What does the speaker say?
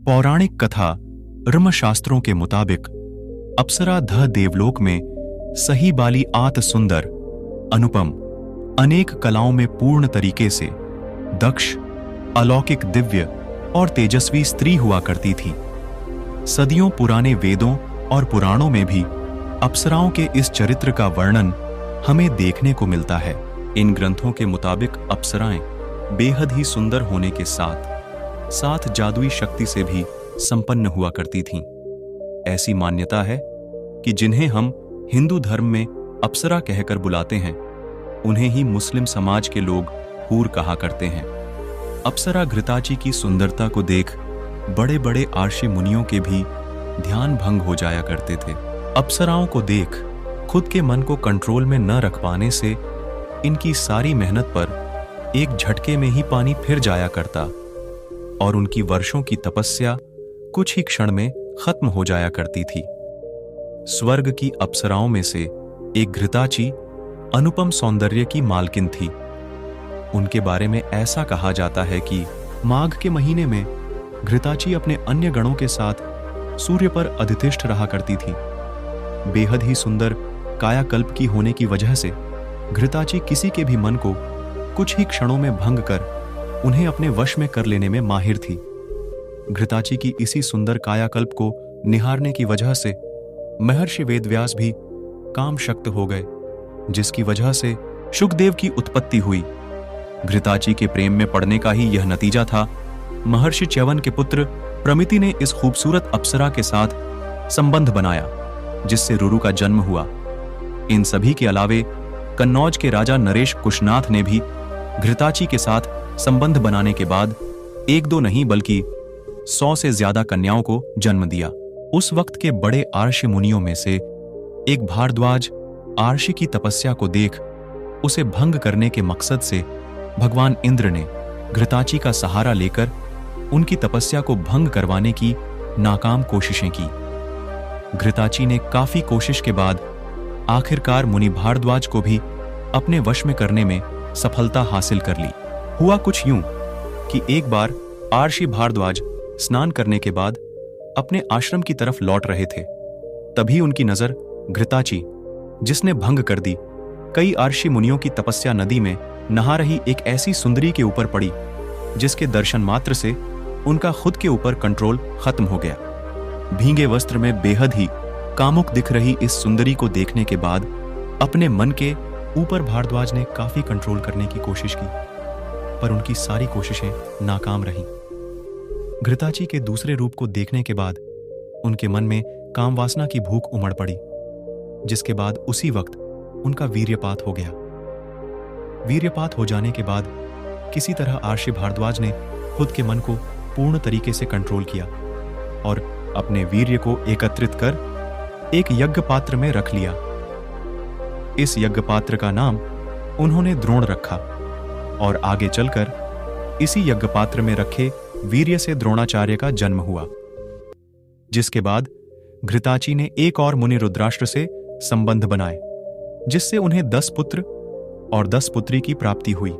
पौराणिक कथा र्मशास्त्रों के मुताबिक अप्सरा ध देवलोक में सही बाली आत सुंदर, अनुपम, अनेक कलाओं में पूर्ण तरीके से दक्ष, अलौकिक, दिव्य और तेजस्वी स्त्री हुआ करती थी। सदियों पुराने वेदों और पुराणों में भी अप्सराओं के इस चरित्र का वर्णन हमें देखने को मिलता है। इन ग्रंथों के मुताबिक अप्सराएं बेहद ही सुंदर होने के साथ साथ जादुई शक्ति से भी संपन्न हुआ करती थीं। ऐसी मान्यता है कि जिन्हें हम हिंदू धर्म में अप्सरा कहकर बुलाते हैं, उन्हें ही मुस्लिम समाज के लोग हूर कहा करते हैं। अप्सरा घृताची की सुंदरता को देख बड़े बड़े आर्षि मुनियों के भी ध्यान भंग हो जाया करते थे। अप्सराओं को देख खुद के मन को कंट्रोल में न रख पाने से इनकी सारी मेहनत पर एक झटके में ही पानी फिर जाया करता और उनकी वर्षों की तपस्या कुछ ही क्षण में खत्म हो जाया करती थी। स्वर्ग की अप्सराओं में से एक घृताची अनुपम सौंदर्य की मालकिन थी। उनके बारे में ऐसा कहा जाता है कि माघ के महीने में घृताची अपने अन्य गणों के साथ सूर्य पर अधिष्ठित रहा करती थी। बेहद ही सुंदर कायाकल्प की होने की वजह से घृताची किसी के भी मन को कुछ ही क्षणों में भंग कर उन्हें अपने वश में कर लेने में माहिर थी। घृताची की इसी सुंदर कायाकल्प को निहारने की वजह से महर्षि वेदव्यास भी काम शक्त हो गए, जिसकी वजह से शुकदेव की उत्पत्ति हुई। घृताची के प्रेम में पड़ने का ही यह नतीजा था। महर्षि च्यवन के पुत्र प्रमिति ने इस खूबसूरत अप्सरा के साथ संबंध बनाया, जिससे रुरु का जन्म हुआ। इन सभी के अलावे कन्नौज के राजा नरेश कुशनाथ ने भी घृताची के साथ संबंध बनाने के बाद एक दो नहीं बल्कि 100 से ज्यादा कन्याओं को जन्म दिया। उस वक्त के बड़े आर्षि मुनियों में से एक भारद्वाज आर्षि की तपस्या को देख उसे भंग करने के मकसद से भगवान इंद्र ने घृताची का सहारा लेकर उनकी तपस्या को भंग करवाने की नाकाम कोशिशें की। घृताची ने काफी कोशिश के बाद आखिरकार मुनि भारद्वाज को भी अपने वश में करने में सफलता हासिल कर ली। हुआ कुछ यूं कि एक बार आर्षि भारद्वाज स्नान करने के बाद अपने आश्रम की तरफ लौट रहे थे। तभी उनकी नजर घृताची, जिसने भंग कर दी कई आर्षि मुनियों की तपस्या नदी में नहा रही एक ऐसी सुंदरी के ऊपर पड़ी, जिसके दर्शन मात्र से उनका खुद के ऊपर कंट्रोल खत्म हो गया। भींगे वस्त्र में बेहद ही कामुक दिख रही इस सुंदरी को देखने के बाद अपने मन के ऊपर भारद्वाज ने काफी कंट्रोल करने की कोशिश की, पर उनकी सारी कोशिशें नाकाम रहीं। घृताची के दूसरे रूप को देखने के बाद उनके मन में काम वासना की भूख उमड़ पड़ी, जिसके बाद उसी वक्त उनका वीर्यपात हो गया। वीर्यपात हो जाने के बाद किसी तरह आर्षि भारद्वाज ने खुद के मन को पूर्ण तरीके से कंट्रोल किया और अपने वीर्य को एकत्रित कर एक यज्ञ पात्र में रख लिया। इस यज्ञ पात्र का नाम उन्होंने द्रोण रखा और आगे चलकर इसी यज्ञ पात्र में रखे वीर्य से द्रोणाचार्य का जन्म हुआ, जिसके बाद घृताची ने एक और मुनि रुद्राष्ट्र से संबंध बनाए, जिससे उन्हें 10 पुत्र और 10 पुत्री की प्राप्ति हुई।